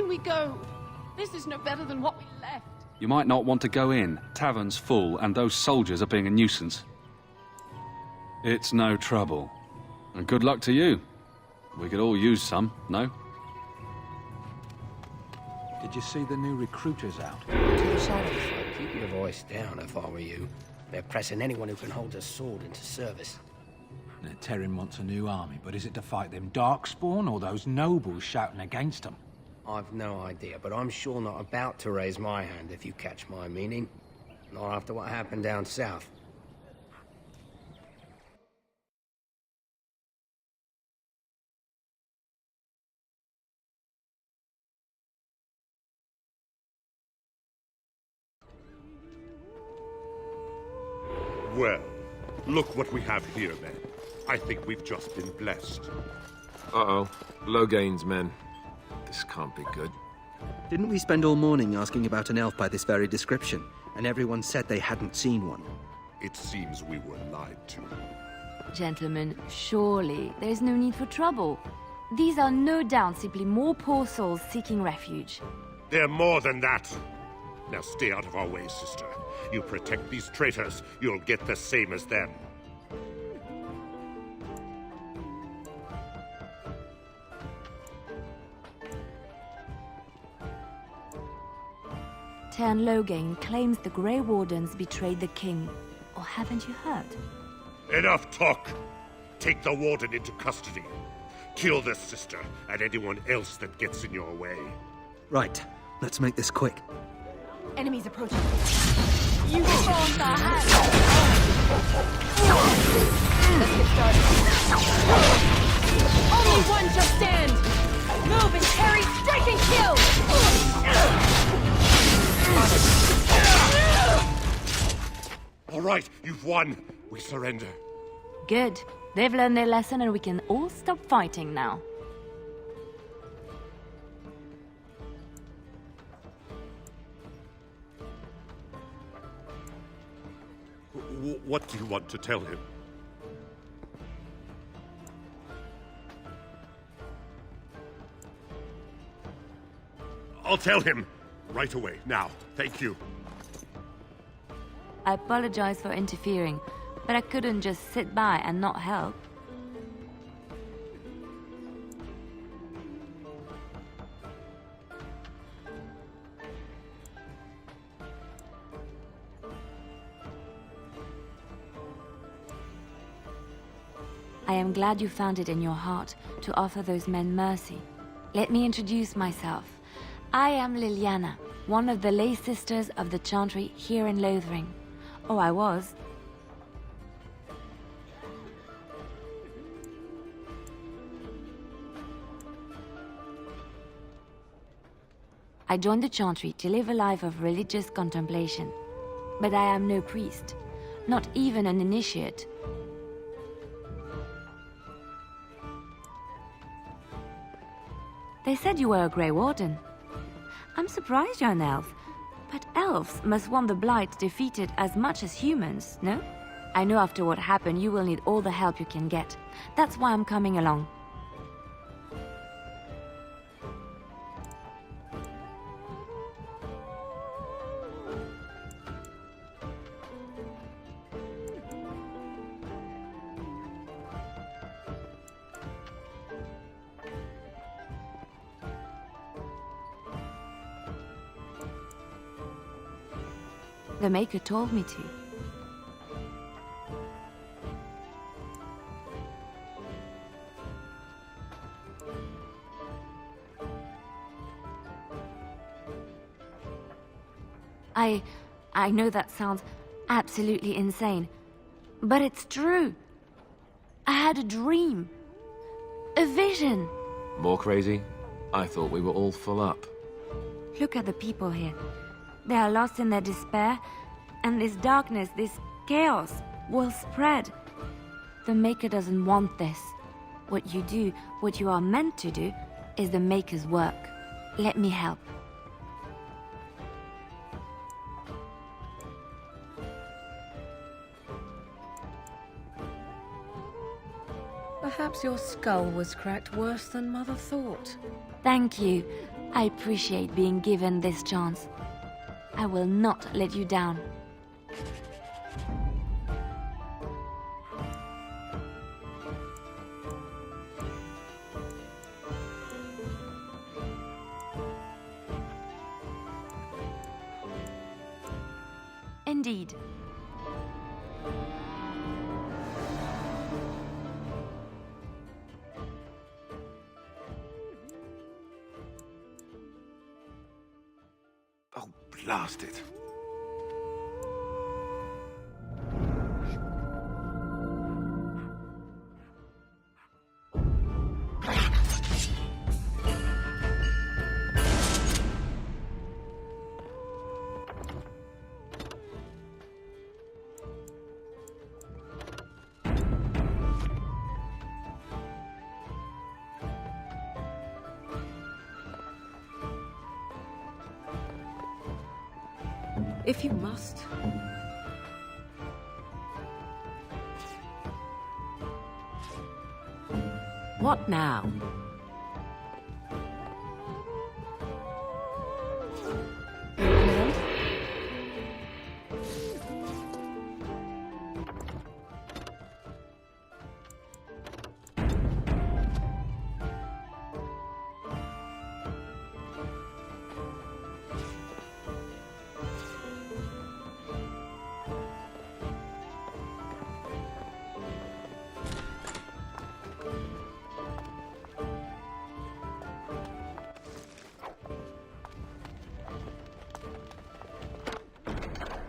can we go? This is no better than what we left. You might not want to go in. Tavern's full, and those soldiers are being a nuisance. It's no trouble. And good luck to you. We could all use some, no? Did you see the new recruiters out? To the shadows. Keep your voice down if I were you. They're pressing anyone who can hold a sword into service. Terran wants a new army, but is it to fight them Darkspawn or those nobles shouting against them? I've no idea, but I'm sure not about to raise my hand if you catch my meaning. Not after what happened down south. Well, look what we have here, then. I think we've just been blessed. Uh-oh. Logain's men. This can't be good. Didn't we spend all morning asking about an elf by this very description, and everyone said they hadn't seen one? It seems we were lied to. Gentlemen, surely there's no need for trouble. These are no doubt simply more poor souls seeking refuge. They're more than that. Now stay out of our way, sister. You protect these traitors, you'll get the same as them. Tern Logain claims the Grey Wardens betrayed the king. Or haven't you heard? Enough talk! Take the warden into custody. Kill this sister and anyone else that gets in your way. Right. Let's make this quick. Enemies approaching. You forced our hand! Let's get started. Only one shall stand! Move and carry, strike and kill! All right, you've won. We surrender. Good. They've learned their lesson and we can all stop fighting now. What do you want to tell him? I'll tell him. Right away, now. Thank you. I apologize for interfering, but I couldn't just sit by and not help. I am glad you found it in your heart to offer those men mercy. Let me introduce myself. I am Leliana, one of the lay sisters of the Chantry here in Lothering. Oh, I was. I joined the Chantry to live a life of religious contemplation. But I am no priest, not even an initiate. They said you were a Grey Warden. I'm surprised you're an elf. But elves must want the Blight defeated as much as humans, no? I know after what happened you will need all the help you can get. That's why I'm coming along. The Maker told me to. I know that sounds absolutely insane, but it's true. I had a dream. A vision. More crazy? I thought we were all full up. Look at the people here. They are lost in their despair, and this darkness, this chaos, will spread. The Maker doesn't want this. What you do, what you are meant to do, is the Maker's work. Let me help. Perhaps your skull was cracked worse than Mother thought. Thank you. I appreciate being given this chance. I will not let you down. Indeed. Oh, blast it. If you must. What now?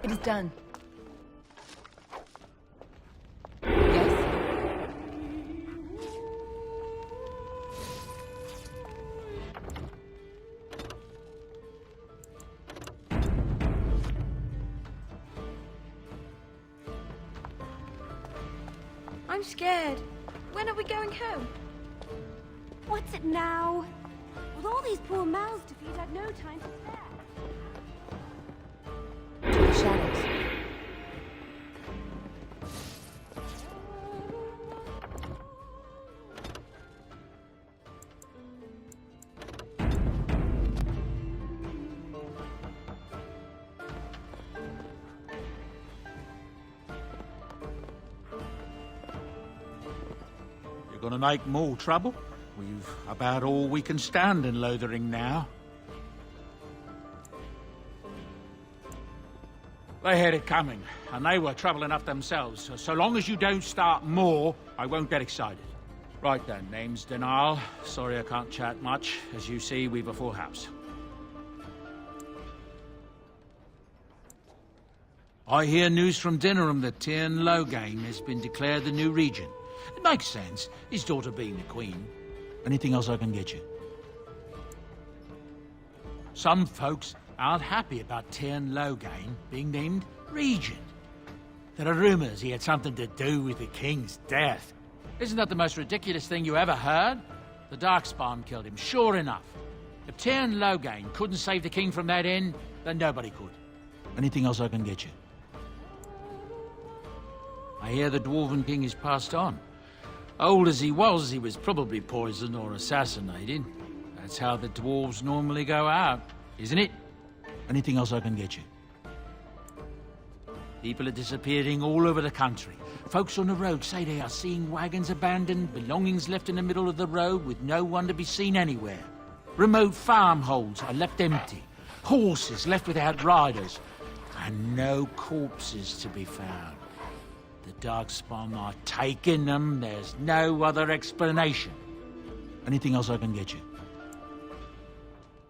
It is done. Yes? I'm scared. When are we going home? What's it now? With all these poor mouths to feed, I've no time to spare. Shadows. You're gonna make more trouble? We've about all we can stand in Lothering now. They had it coming, and they were trouble enough themselves. So long as you don't start more, I won't get excited. Right then, name's Denal. Sorry I can't chat much. As you see, we've a full house. I hear news from Dinnerham that Tyrn Loghain has been declared the new regent. It makes sense, his daughter being the queen. Anything else I can get you? Some folks aren't happy about Tyrn Loghain being named regent. There are rumors he had something to do with the king's death. Isn't that the most ridiculous thing you ever heard? The Darkspawn killed him, sure enough. If Tyrn Loghain couldn't save the king from that end, then nobody could. Anything else I can get you? I hear the dwarven king is passed on. Old as he was probably poisoned or assassinated. That's how the dwarves normally go out, isn't it? Anything else I can get you? People are disappearing all over the country. Folks on the road say they are seeing wagons abandoned, belongings left in the middle of the road with no one to be seen anywhere. Remote farmholds are left empty. Horses left without riders. And no corpses to be found. The Darkspawn are taking them. There's no other explanation. Anything else I can get you?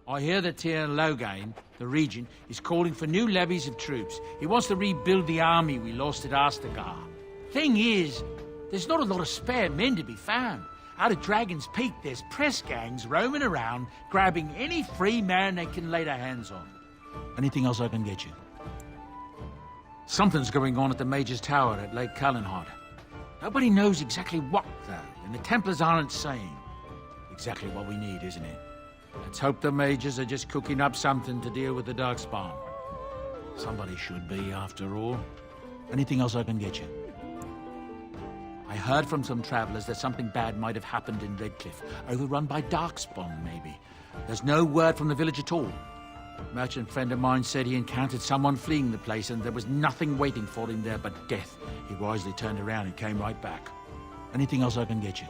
I hear that Tyrn Loghain, the regent, is calling for new levies of troops. He wants to rebuild the army we lost at Astagar. Thing is, there's not a lot of spare men to be found. Out of Dragon's Peak, there's press gangs roaming around, grabbing any free man they can lay their hands on. Anything else I can get you? Something's going on at the Mage's Tower at Lake Callanhod. Nobody knows exactly what, though, and the Templars aren't saying. Exactly what we need, isn't it? Let's hope the mages are just cooking up something to deal with the Darkspawn. Somebody should be, after all. Anything else I can get you? I I heard from some travelers that something bad might have happened in Redcliffe, overrun by Darkspawn, maybe. There's no word from the village at all. A merchant friend of mine said he encountered someone fleeing the place and there was nothing waiting for him there but death. He wisely turned around and came right back. Anything else I can get you?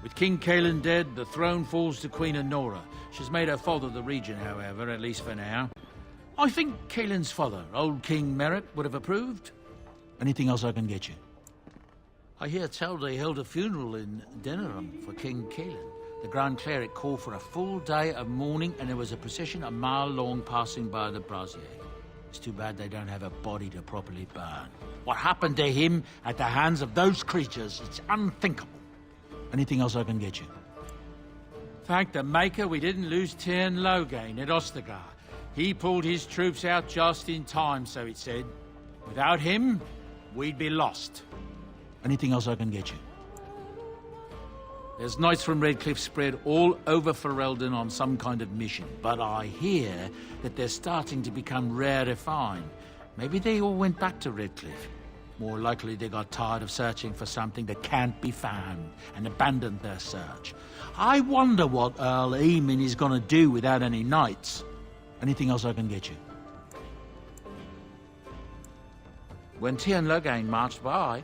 With King Caelan dead, the throne falls to Queen Honora. She's made her father the regent, however, at least for now. I think Caelan's father, old King Merritt, would have approved. Anything else I can get you? I hear tell they held a funeral in Denerim for King Caelan. The Grand Cleric called for a full day of mourning, and there was a procession a mile long passing by the brazier. It's too bad they don't have a body to properly burn. What happened to him at the hands of those creatures, it's unthinkable. Anything else I can get you? Thank the Maker we didn't lose Tyrn Loghain at Ostagar. He pulled his troops out just in time, so it said. Without him, we'd be lost. Anything else I can get you? There's knights from Redcliffe spread all over Ferelden on some kind of mission, but I hear that they're starting to become rarefied. Maybe they all went back to Redcliffe. More likely they got tired of searching for something that can't be found and abandoned their search. I wonder what Earl Eamon is going to do without any knights. Anything else I can get you? When Tyrn Loghain marched by,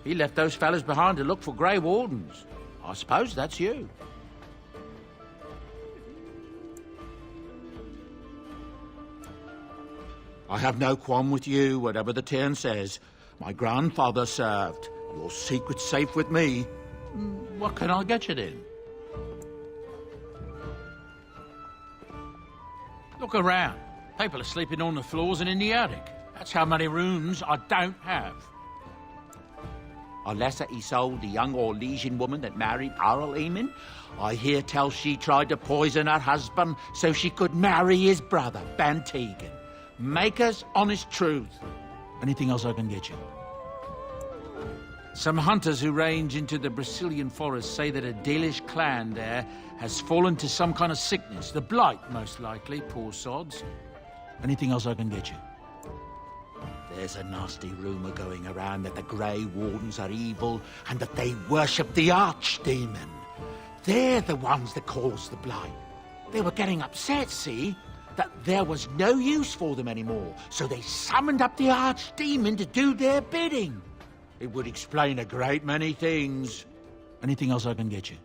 he left those fellas behind to look for Grey Wardens. I suppose that's you. I have no qualm with you, whatever the Tyrn says. My grandfather served. Your secret's safe with me. What can I get you then? Look around. People are sleeping on the floors and in the attic. That's how many rooms I don't have. Unless Isolde, the young Orlesian woman that married Earl Eamon, I hear tell she tried to poison her husband so she could marry his brother, Bantegan. Maker's honest truth. Anything else I can get you? Some hunters who range into the Brazilian forest say that a Dalish clan there has fallen to some kind of sickness. The blight, most likely, poor sods. Anything else I can get you? There's a nasty rumour going around that the Grey Wardens are evil and that they worship the Archdemon. They're the ones that caused the blight. They were getting upset, see? That there was no use for them anymore, so they summoned up the Archdemon to do their bidding. It would explain a great many things. Anything else I can get you?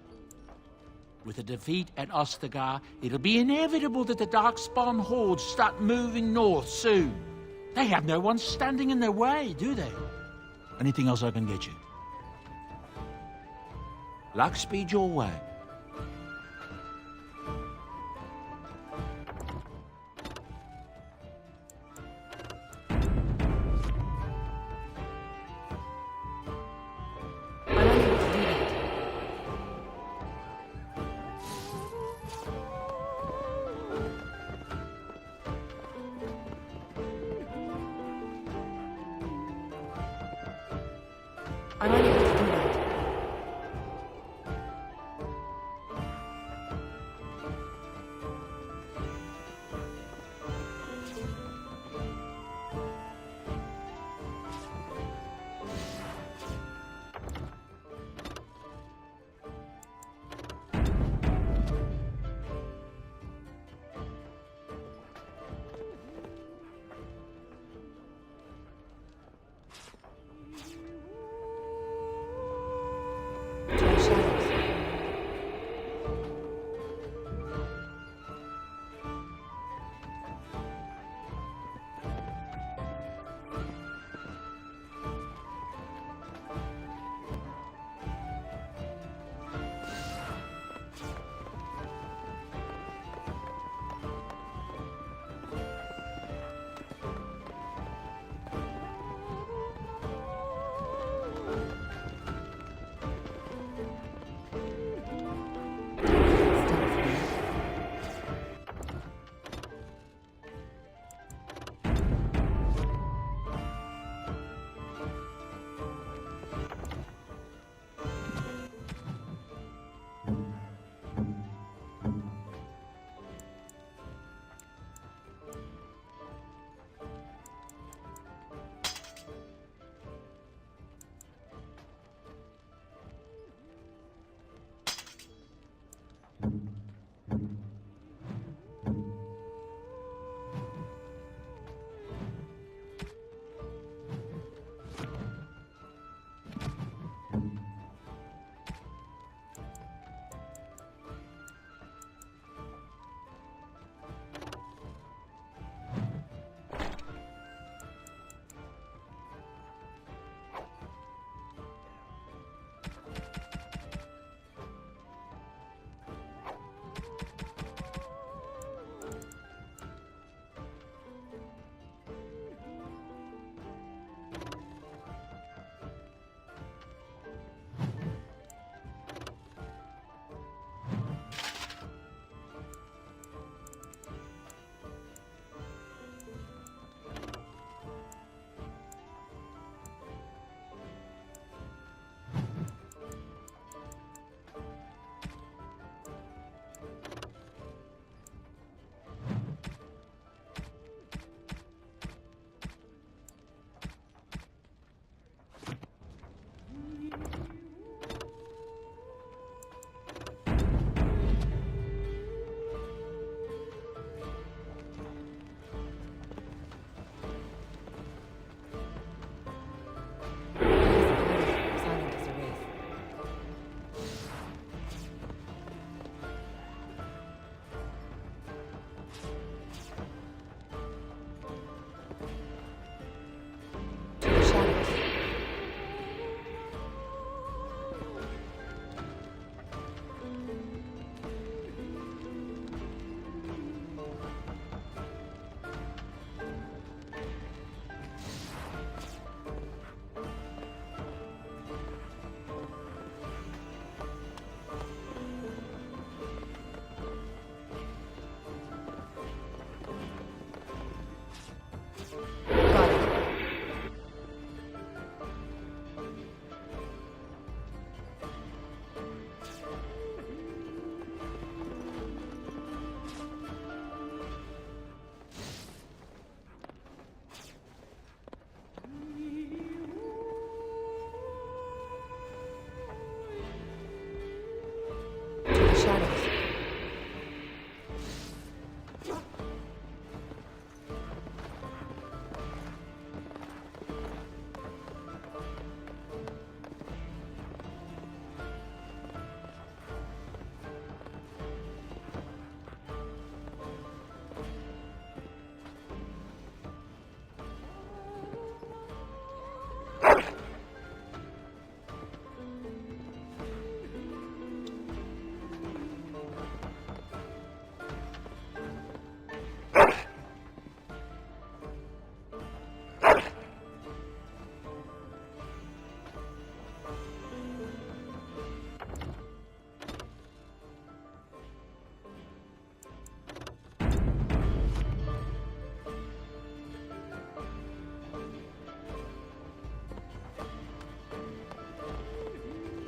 With a defeat at Ostagar, it'll be inevitable that the Darkspawn hordes start moving north soon. They have no one standing in their way, do they? Anything else I can get you? Luck speed your way. I'm unable to do that.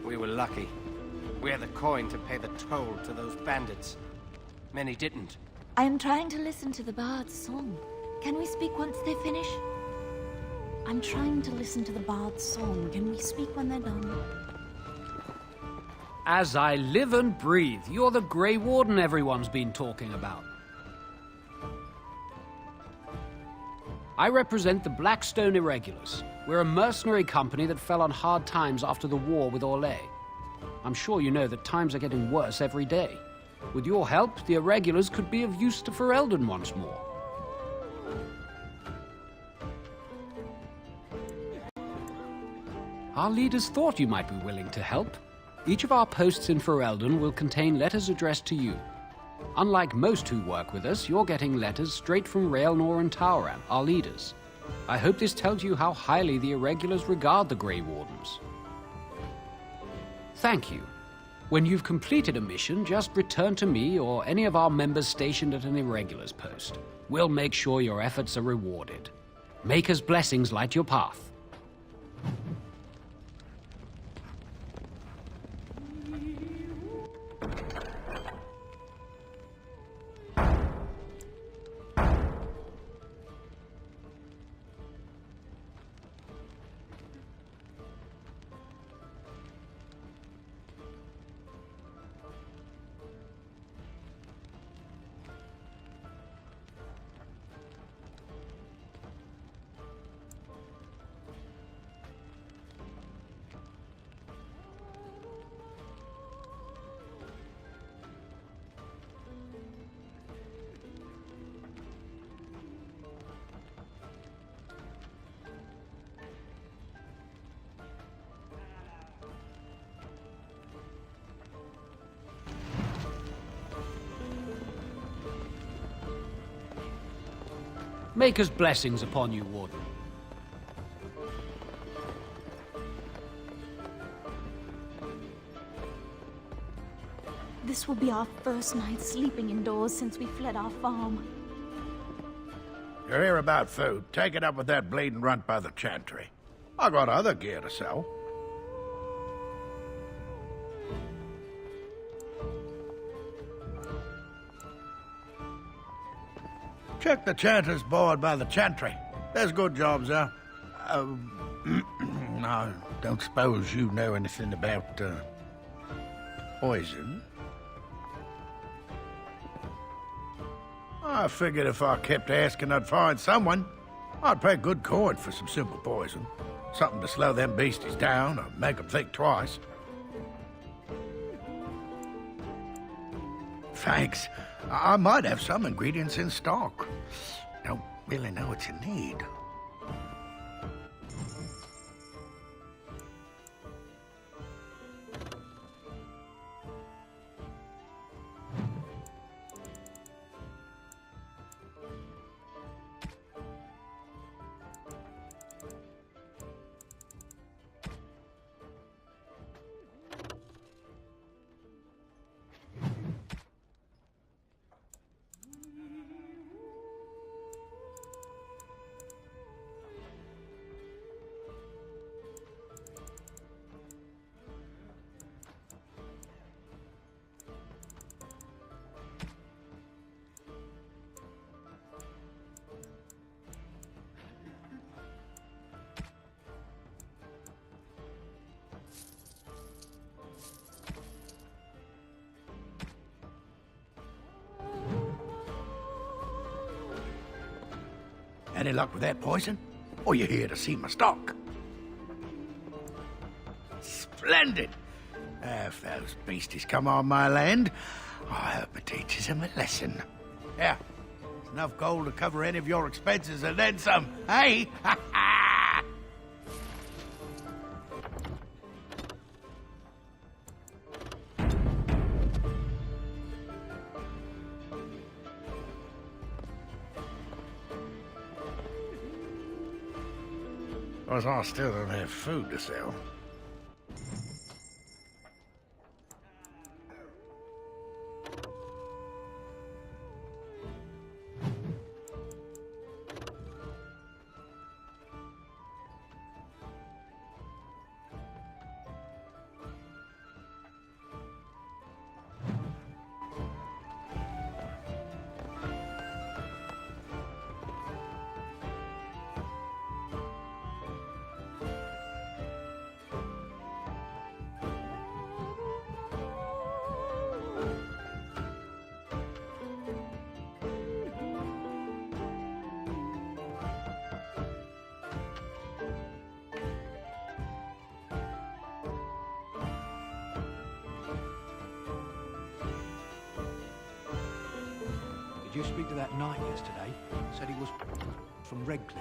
We were lucky. We had the coin to pay the toll to those bandits. Many didn't. I am trying to listen to the bard's song. Can we speak once they finish? I'm trying to listen to the bard's song. Can we speak when they're done? As I live and breathe, you're the Grey Warden everyone's been talking about. I represent the Blackstone Irregulars. We're a mercenary company that fell on hard times after the war with Orlais. I'm sure you know that times are getting worse every day. With your help, the Irregulars could be of use to Ferelden once more. Our leaders thought you might be willing to help. Each of our posts in Ferelden will contain letters addressed to you. Unlike most who work with us, you're getting letters straight from Raelnor and Tauran, our leaders. I hope this tells you how highly the Irregulars regard the Grey Wardens. Thank you. When you've completed a mission, just return to me or any of our members stationed at an Irregulars post. We'll make sure your efforts are rewarded. Maker's blessings light your path. Maker's blessings upon you, Warden. This will be our first night sleeping indoors since we fled our farm. You're here about food. Take it up with that bleeding runt by the chantry. I got other gear to sell. Check the chanter's board by the chantry. There's good jobs there. I don't suppose you know anything about, poison? I figured if I kept asking, I'd find someone. I'd pay good coin for some simple poison. Something to slow them beasties down or make them think twice. Thanks. I might have some ingredients in stock. Don't really know what you need. Any luck with that poison? Or you here to see my stock? Splendid! If those beasties come on my land, I hope it teaches them a lesson. Yeah, there's enough gold to cover any of your expenses and then some, hey? Ha ha! Because I still don't have food to sell. Did you speak to that knight yesterday? Said he was from Redcliffe.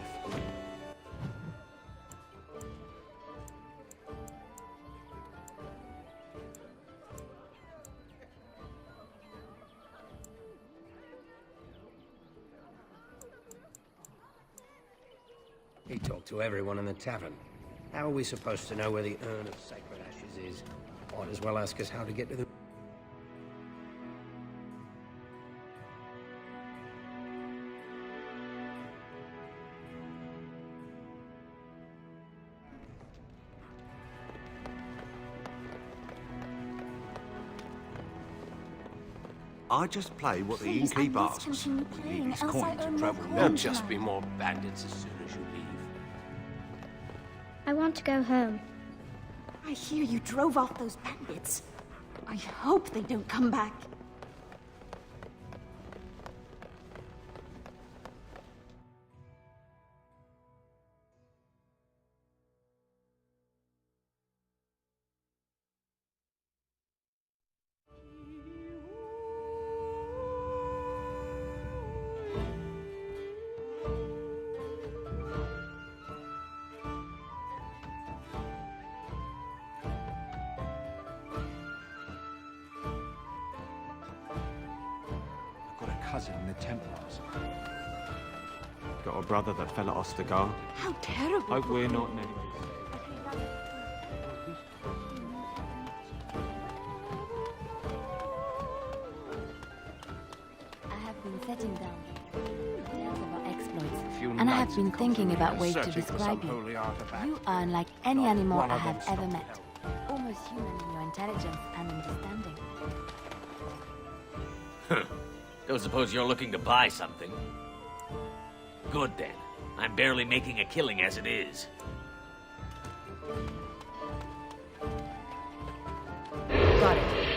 He talked to everyone in the tavern. How are we supposed to know where the urn of sacred ashes is? Might as well ask us how to get to the... I just play what the innkeep asks. We need his coin to travel. There'll just be more bandits as soon as you leave. I want to go home. I hear you drove off those bandits. I hope they don't come back. Cousin in the Templars. Got a brother that fell at Ostergar. How terrible. Hope we're not enemies. I have been setting down tales of our exploits, and I have been thinking about ways to describe you. You are unlike any animal I have ever met. Almost human in your intelligence and understanding. Don't suppose you're looking to buy something? Good then. I'm barely making a killing as it is. Got it.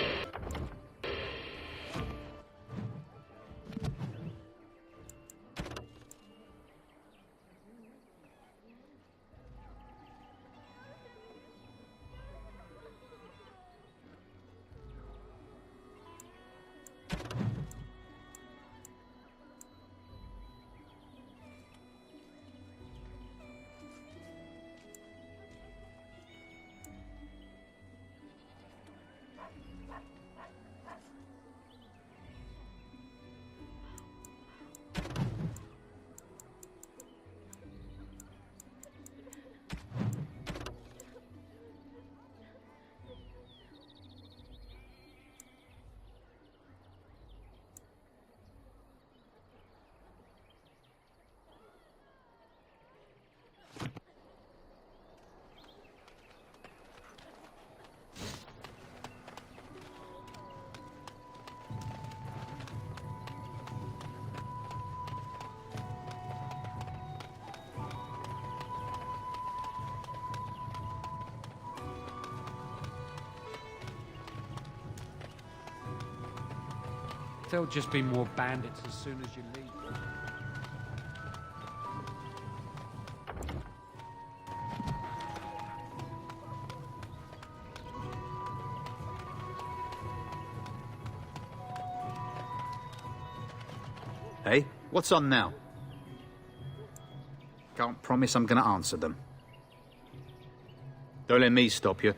There'll just be more bandits as soon as you leave. Hey, what's on now? Can't promise I'm gonna answer them. Don't let me stop you.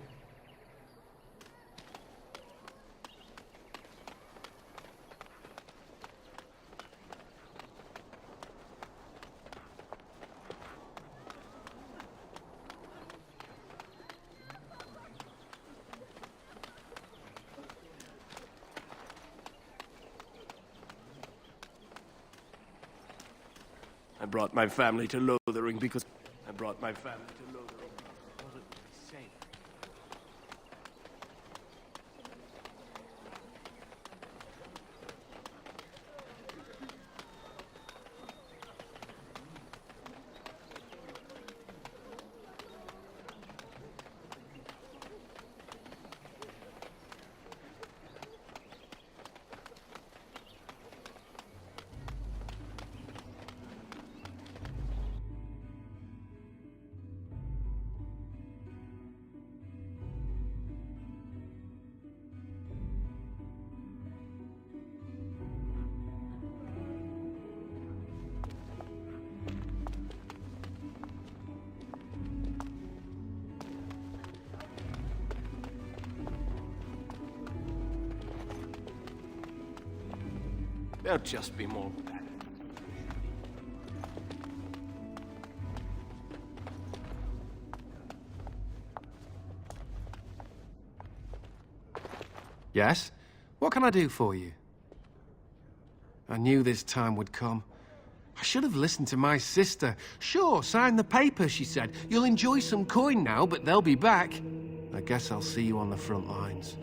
I brought my family to Lothering because... I brought my family to Lothering because it wasn't safe. They'll just be more bad. Yes? What can I do for you? I knew this time would come. I should have listened to my sister. Sure, sign the paper, she said. You'll enjoy some coin now, but they'll be back. I guess I'll see you on the front lines.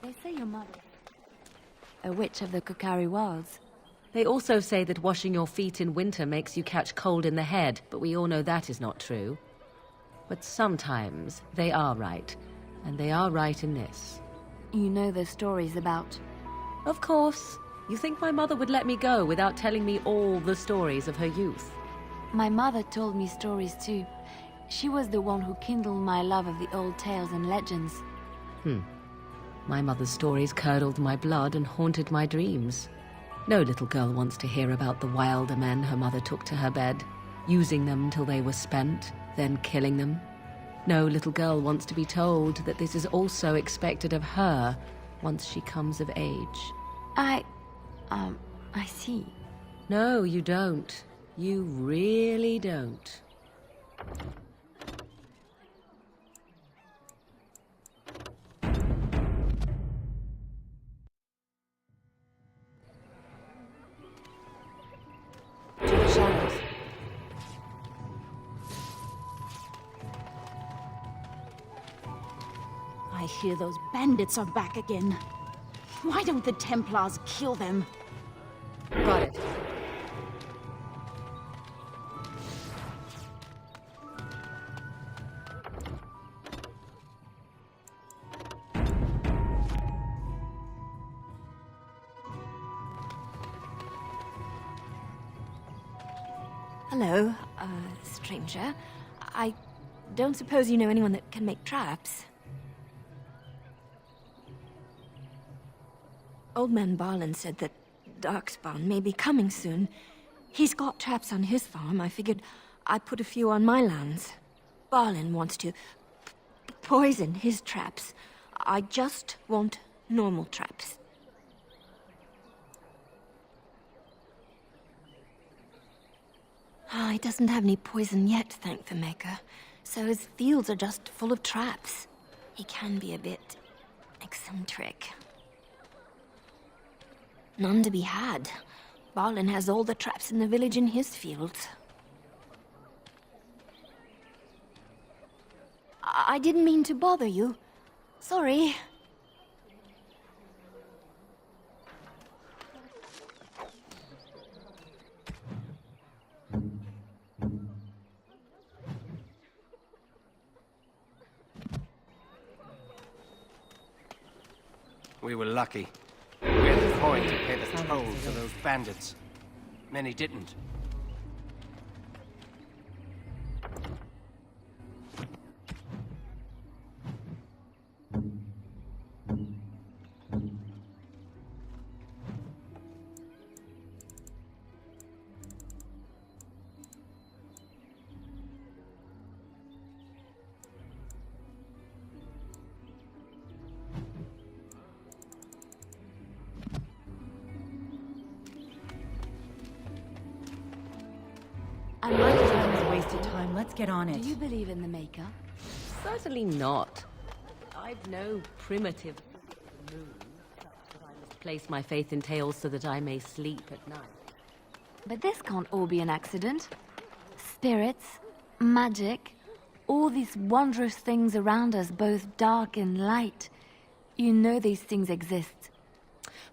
They say your mother... a witch of the Kukari Wilds. They also say that washing your feet in winter makes you catch cold in the head, but we all know that is not true. But sometimes they are right, and they are right in this. You know the stories about... Of course. You think my mother would let me go without telling me all the stories of her youth? My mother told me stories too. She was the one who kindled my love of the old tales and legends. My mother's stories curdled my blood and haunted my dreams. No little girl wants to hear about the wilder men her mother took to her bed, using them till they were spent, then killing them. No little girl wants to be told that this is also expected of her once she comes of age. I see. No, you don't. You really don't. I hear those bandits are back again. Why don't the Templars kill them? Got it. Hello, stranger. I don't suppose you know anyone that can make traps? Old man Barlin said that Darkspawn may be coming soon. He's got traps on his farm. I figured I'd put a few on my lands. Barlin wants to poison his traps. I just want normal traps. He doesn't have any poison yet, thank the Maker. So his fields are just full of traps. He can be a bit eccentric. None to be had. Barlin has all the traps in the village in his fields. I didn't mean to bother you. Sorry. We were lucky. We had the coin to pay the toll to those bandits. Many didn't. I might as well It's a waste of time. Let's get on it. Do you believe in the Maker? Certainly not. I I've no primitive mood, but I must place my faith in tales so that I may sleep at night. But this can't all be an accident. Spirits, magic, all these wondrous things around us, both dark and light. You know these things exist.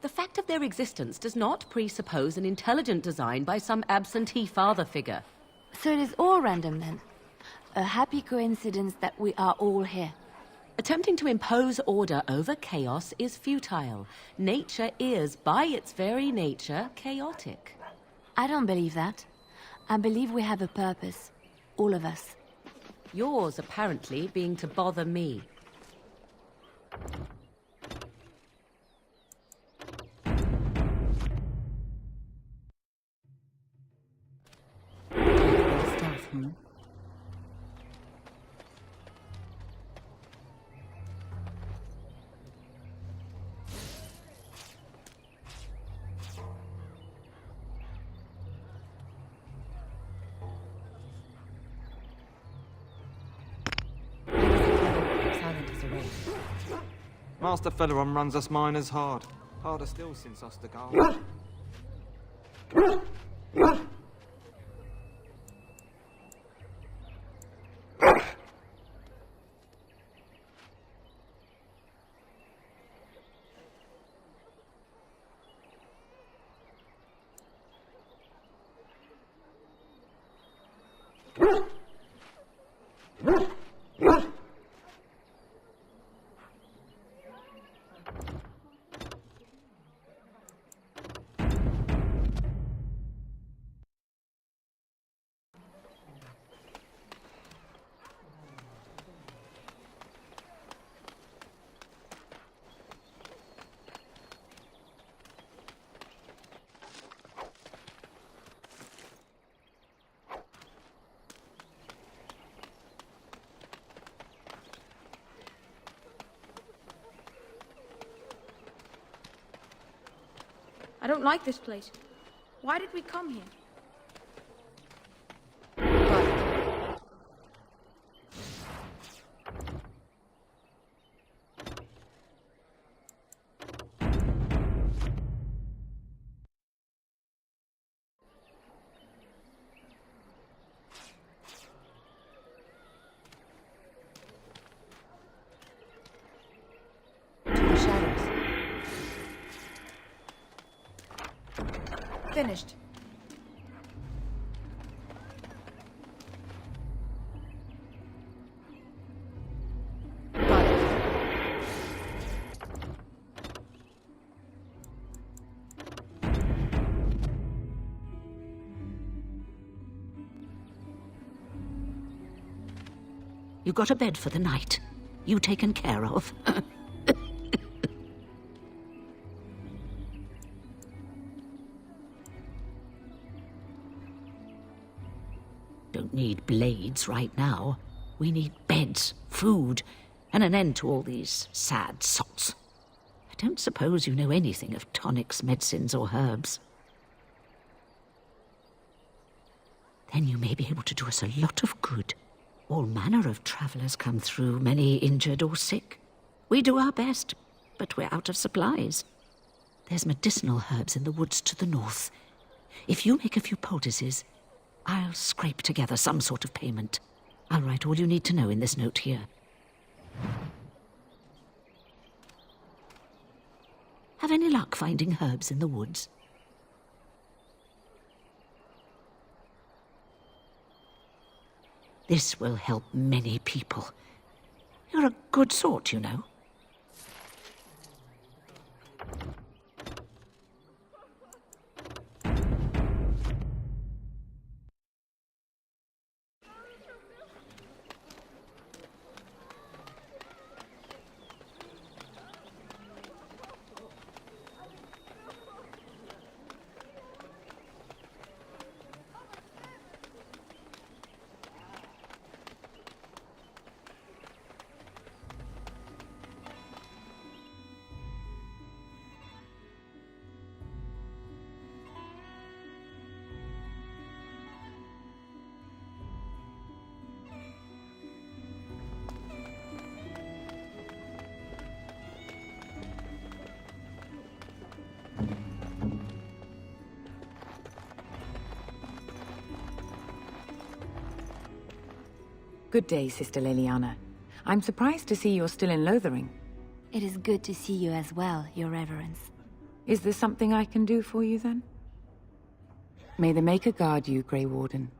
The fact of their existence does not presuppose an intelligent design by some absentee father figure. So it is all random then. A happy coincidence that we are all here. Attempting to impose order over chaos is futile. Nature is, by its very nature, chaotic. I don't believe that. I believe we have a purpose. All of us. Yours, apparently, being to bother me. Stuff, hmm? Master Ferelden runs us miners hard. Harder still since Ostergard. I don't like this place. Why did we come here? Finished. You got a bed for the night. You taken care of. Don't need blades right now. We need beds, food, and an end to all these sad sots. I don't suppose you know anything of tonics, medicines, or herbs. Then you may be able to do us a lot of good. All manner of travellers come through, many injured or sick. We do our best, but we're out of supplies. There's medicinal herbs in the woods to the north. If you make a few poultices, I'll scrape together some sort of payment. I'll write all you need to know in this note here. Have any luck finding herbs in the woods? This will help many people. You're a good sort, you know. Good day, Sister Leliana. I'm surprised to see you're still in Lothering. It is good to see you as well, Your Reverence. Is there something I can do for you, then? May the Maker guard you, Grey Warden.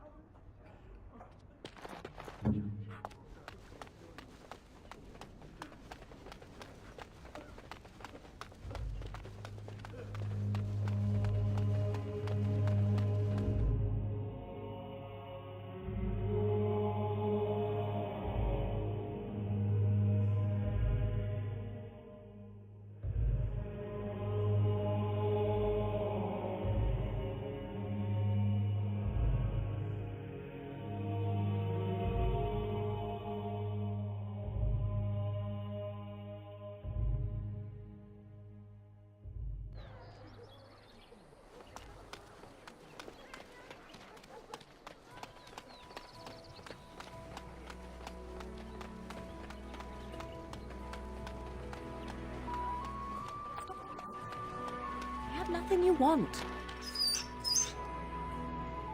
Nothing you want.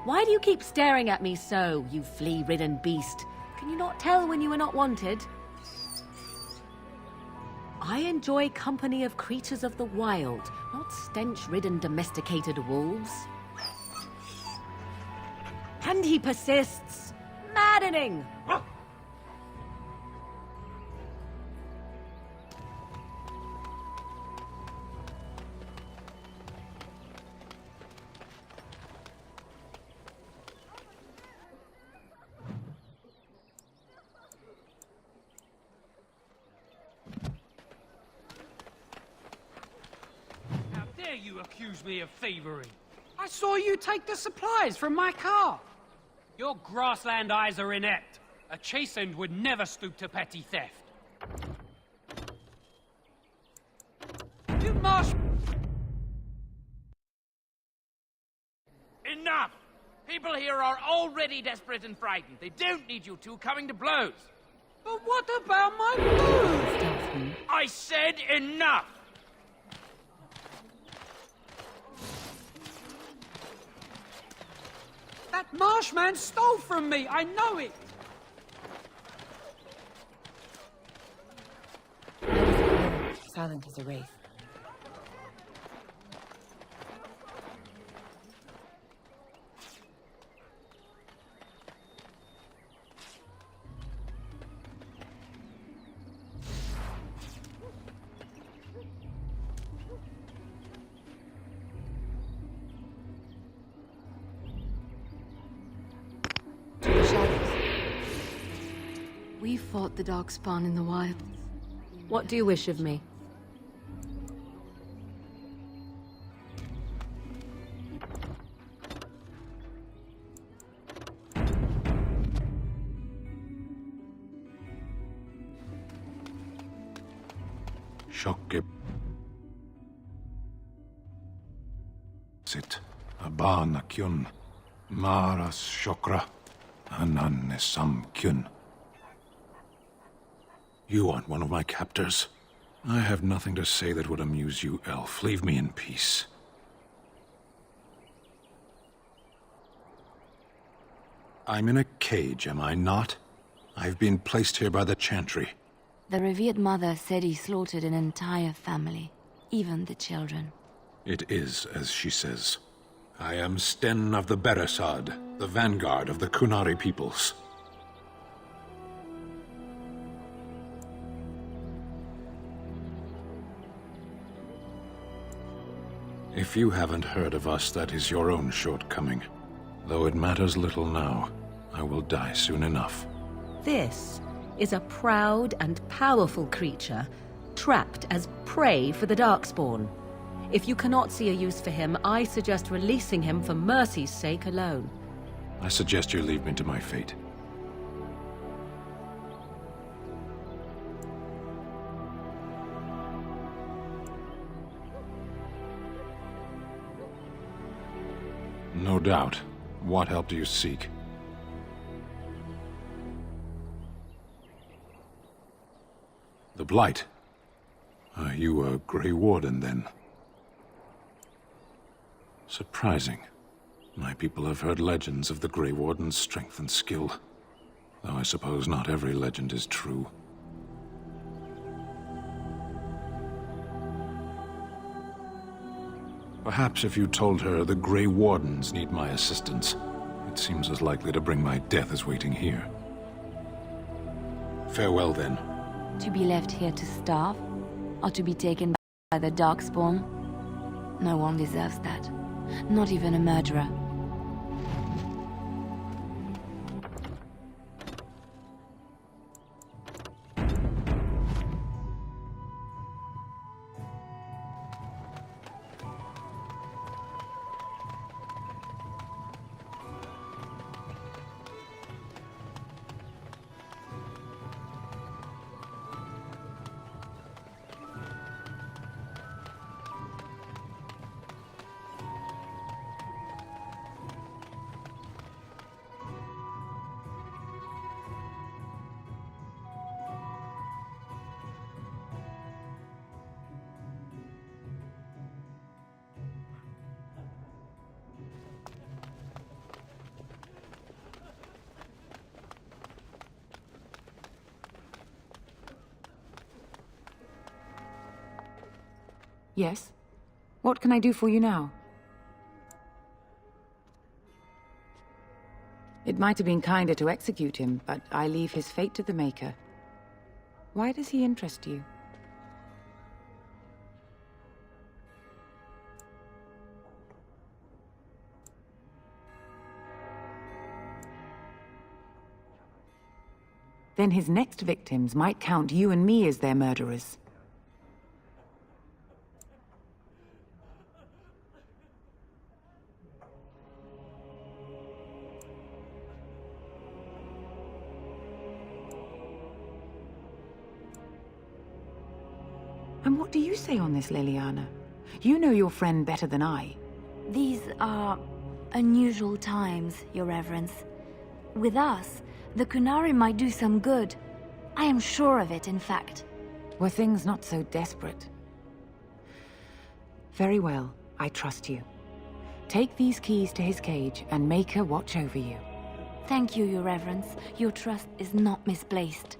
Why do you keep staring at me so, you flea-ridden beast? Can you not tell when you are not wanted? I enjoy company of creatures of the wild, not stench-ridden domesticated wolves. And he persists. Maddening! You accuse me of thievery. I saw you take the supplies from my car. Your grassland eyes are inept. A chastened would never stoop to petty theft. You must... Enough! People here are already desperate and frightened. They don't need you two coming to blows. But what about my food? I said enough! That marshman stole from me, I know it! Silent as a wraith. We fought the Darkspawn in the wilds. What do you wish of me? Shokke. Sit. Abana kyun. Maras shokra. Ananne sam kyun. You aren't one of my captors. I have nothing to say that would amuse you, elf. Leave me in peace. I'm in a cage, am I not? I've been placed here by the Chantry. The revered mother said he slaughtered an entire family, even the children. It is as she says. I am Sten of the Beresad, the vanguard of the Kunari peoples. If you haven't heard of us, that is your own shortcoming. Though it matters little now, I will die soon enough. This is a proud and powerful creature, trapped as prey for the Darkspawn. If you cannot see a use for him, I suggest releasing him for mercy's sake alone. I suggest you leave me to my fate. No doubt. What help do you seek? The Blight. Are you a Grey Warden, then? Surprising. My people have heard legends of the Grey Warden's strength and skill. Though I suppose not every legend is true. Perhaps if you told her the Grey Wardens need my assistance, it seems as likely to bring my death as waiting here. Farewell, then. To be left here to starve? Or to be taken by the Darkspawn? No one deserves that. Not even a murderer. Yes? What can I do for you now? It might have been kinder to execute him, but I leave his fate to the Maker. Why does he interest you? Then his next victims might count you and me as their murderers. And what do you say on this, Leliana? You know your friend better than I. These are unusual times, Your Reverence. With us, the Kunari might do some good. I am sure of it, in fact. Were things not so desperate? Very well, I trust you. Take these keys to his cage and make her watch over you. Thank you, Your Reverence. Your trust is not misplaced.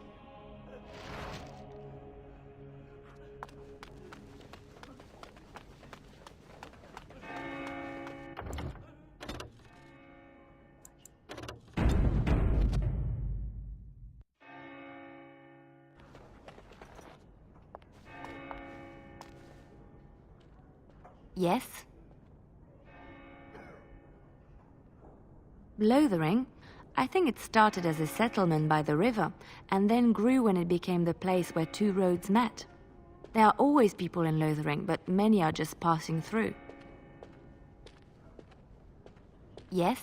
Yes? Lothering? I think it started as a settlement by the river, and then grew when it became the place where two roads met. There are always people in Lothering, but many are just passing through. Yes?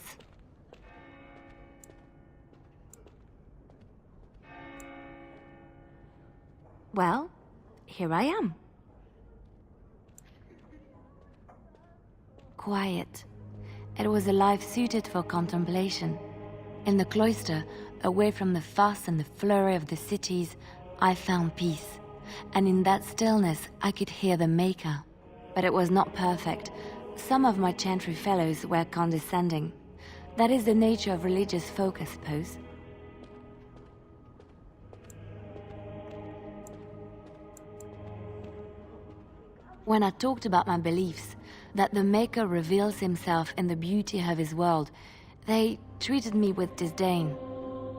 Well, here I am. Quiet. It was a life suited for contemplation. In the cloister, away from the fuss and the flurry of the cities, I found peace. And in that stillness, I could hear the Maker. But it was not perfect. Some of my chantry fellows were condescending. That is the nature of religious folk, I suppose. When I talked about my beliefs, that the Maker reveals himself in the beauty of his world, they treated me with disdain.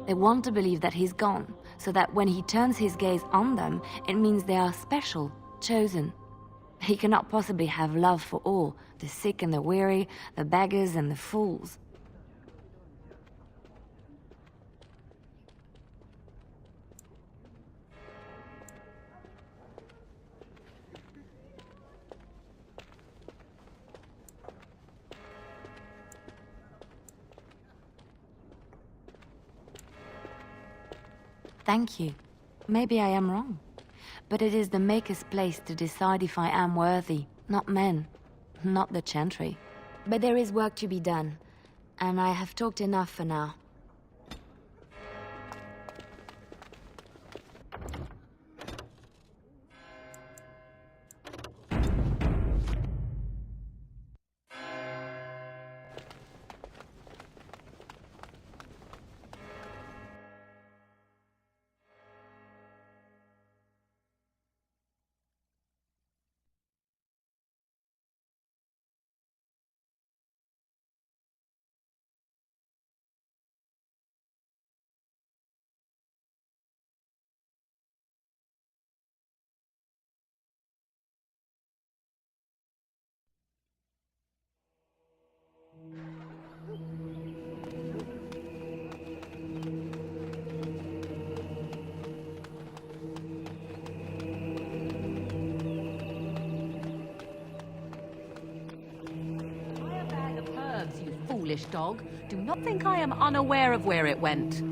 They want to believe that he's gone, so that when he turns his gaze on them, it means they are special, chosen. He cannot possibly have love for all, the sick and the weary, the beggars and the fools. Thank you. Maybe I am wrong. But it is the Maker's place to decide if I am worthy, not men, not the chantry. But there is work to be done, and I have talked enough for now. foolish dog. Do not think I am unaware of where it went.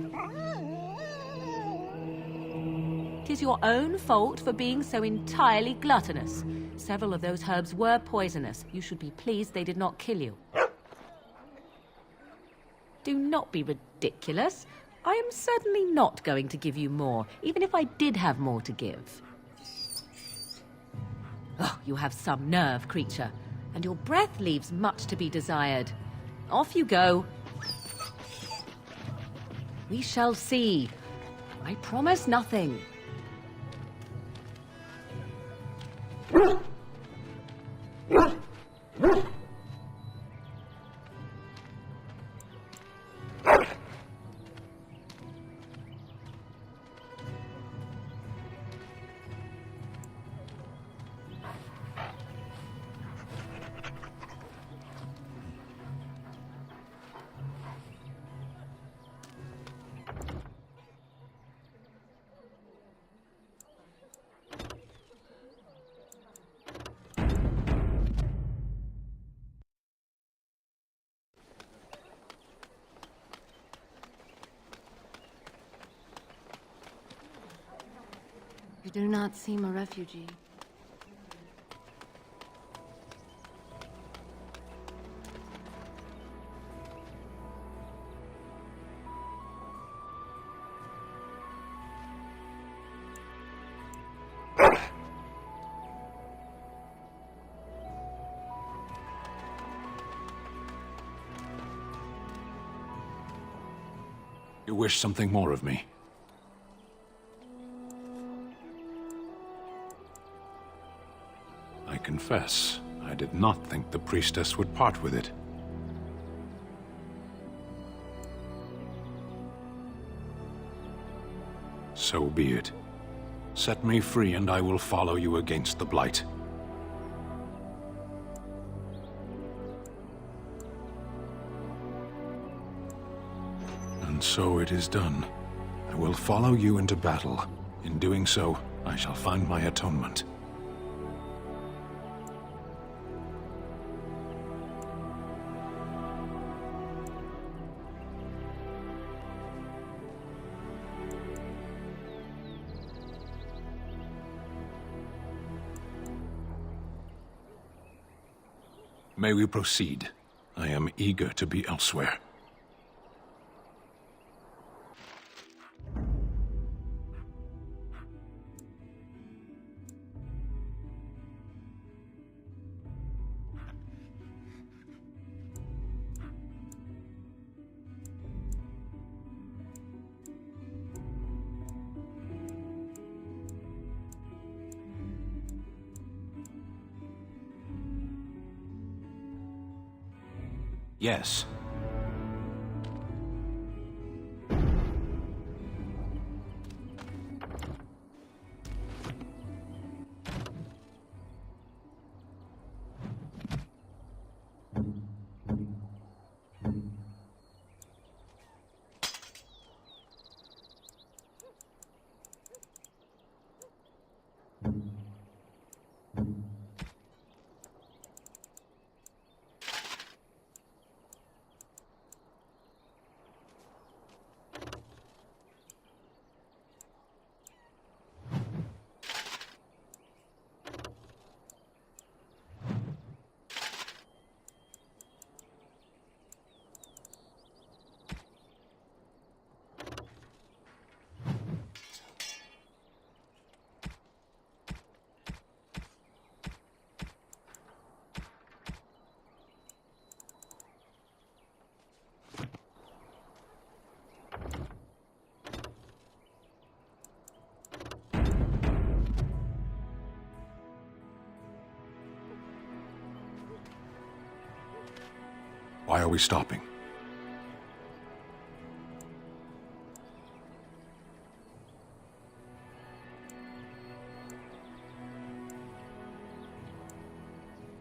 'Tis your own fault for being so entirely gluttonous. Several of those herbs were poisonous. You should be pleased they did not kill you. Do not be ridiculous. I am certainly not going to give you more, even if I did have more to give. Oh, you have some nerve, creature, and your breath leaves much to be desired. Off you go. We shall see. I promise nothing. You do not seem a refugee. You wish something more of me? I confess, I did not think the priestess would part with it. So be it. Set me free and I will follow you against the Blight. And so it is done. I will follow you into battle. In doing so, I shall find my atonement. May we proceed? I am eager to be elsewhere. Yes. Why are we stopping?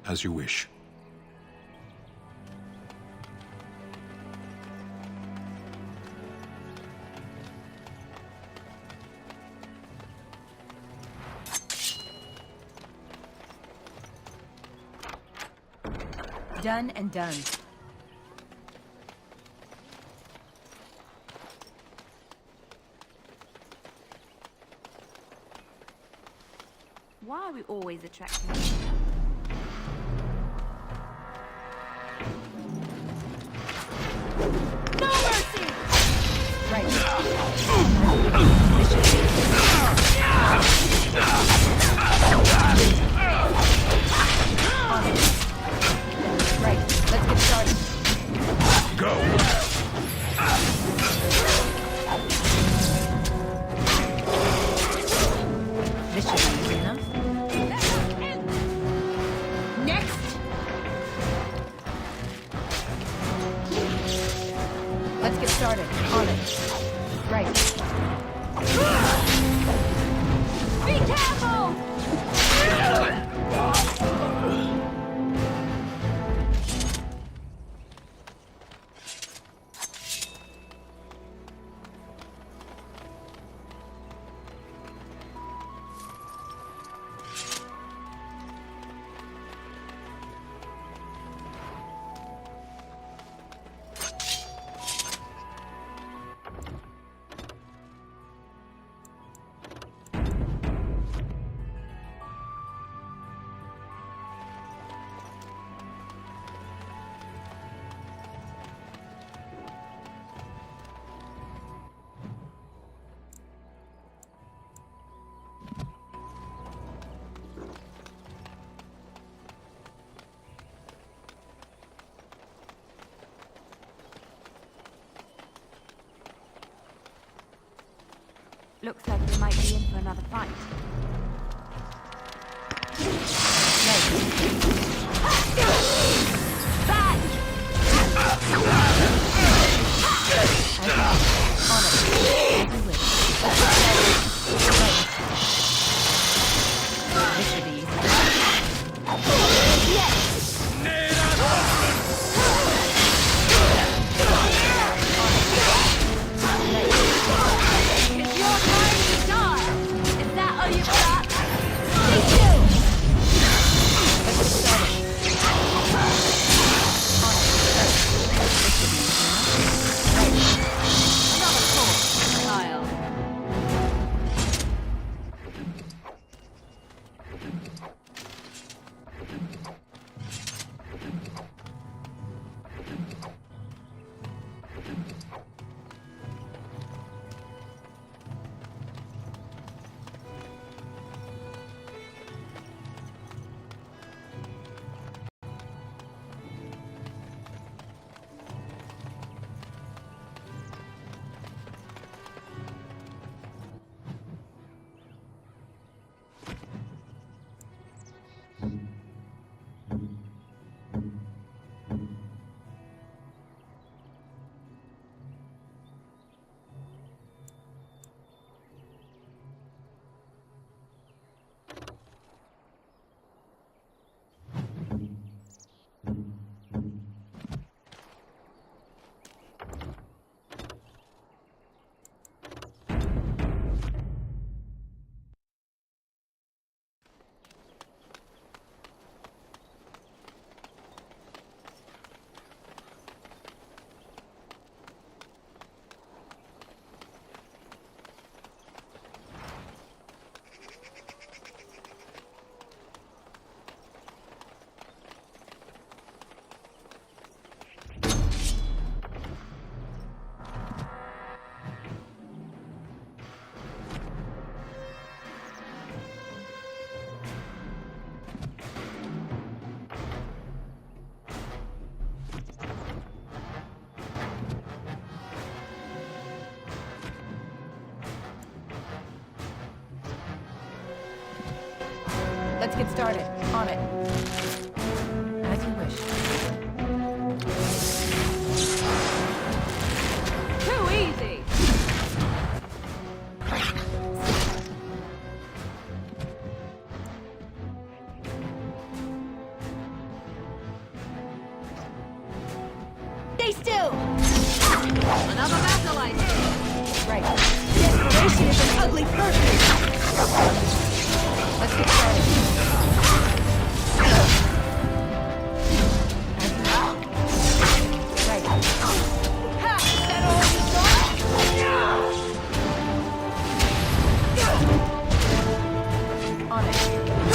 As you wish. Done and done. Why are we always attracting? No mercy! Right. Right, let's get started. Go! This should be easy enough. Next! Let's get started. On it. Right. Be careful! Looks like we might be in for another fight. Let's get started. On it. As you wish. Too easy! Stay still! Another battle, I see. Right. Desperation is an ugly person! Let's get started. Right. Ha! Is that all you got? On it.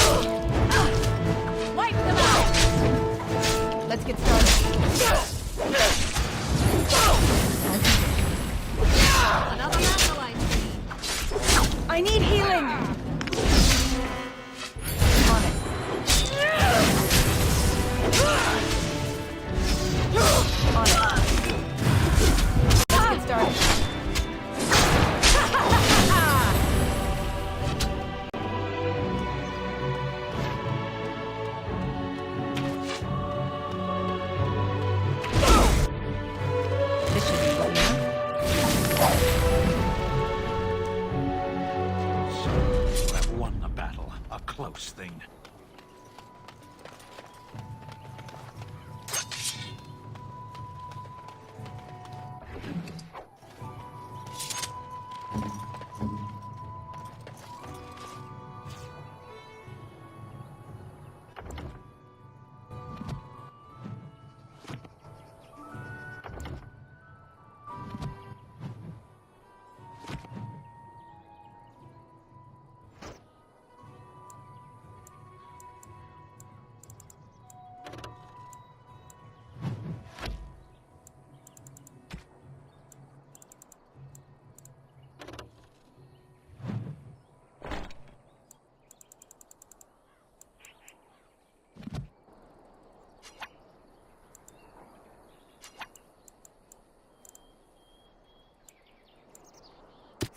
close thing.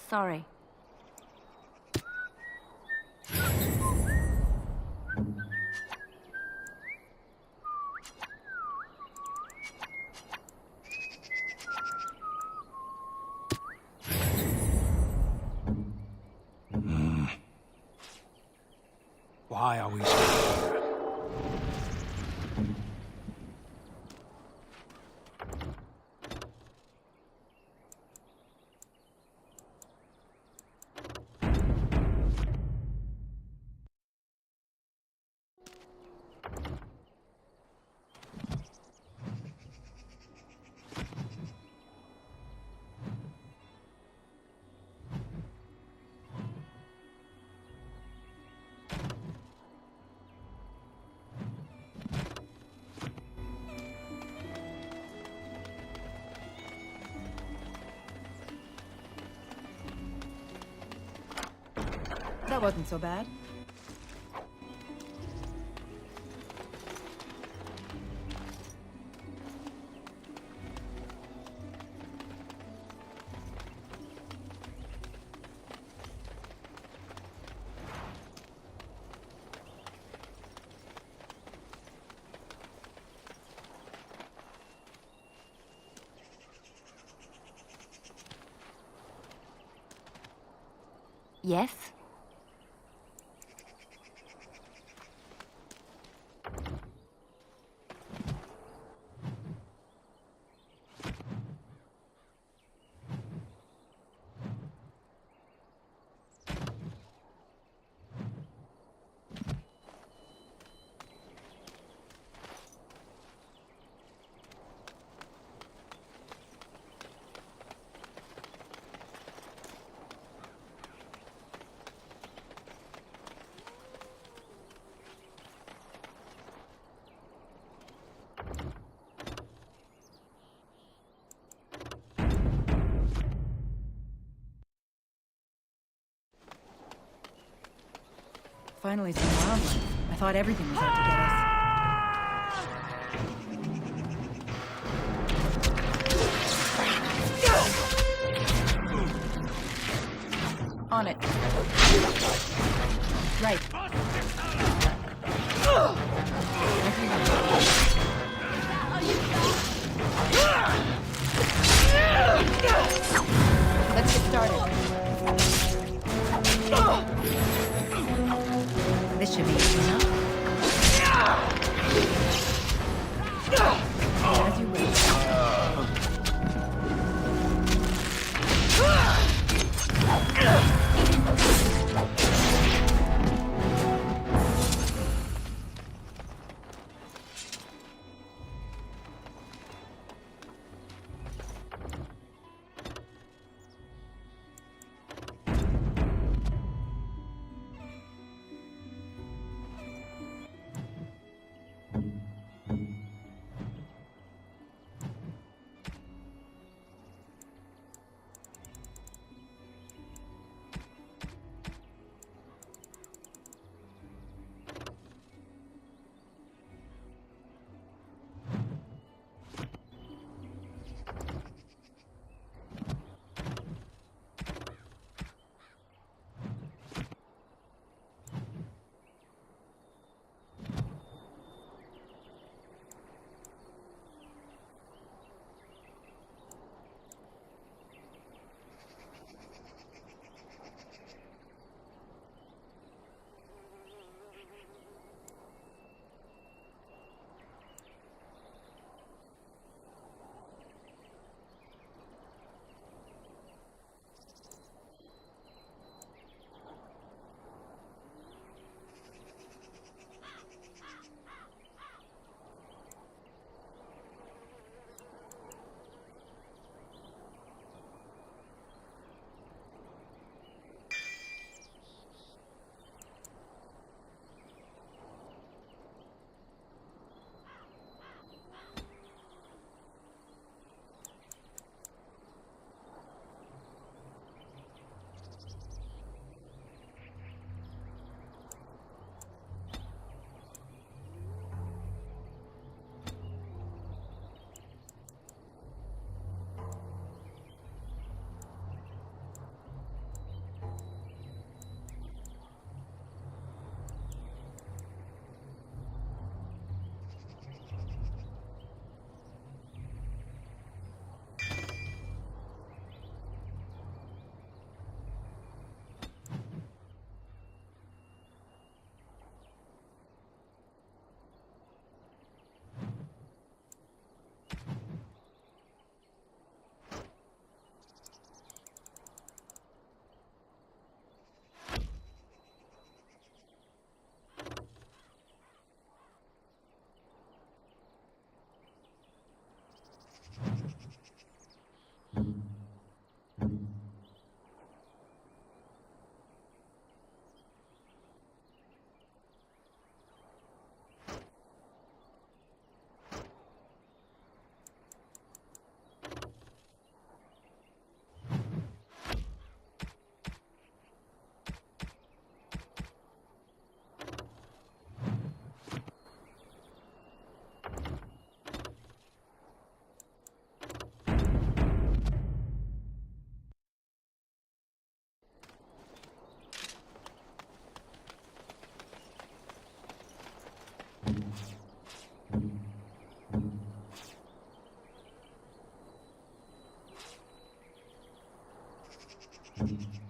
Sorry. Why are we still here? That wasn't so bad. Yes? Finally some wildlife. I thought everything was out to get us. On it. Right. Let's get started. This should be easy enough. As you wish. Lothering.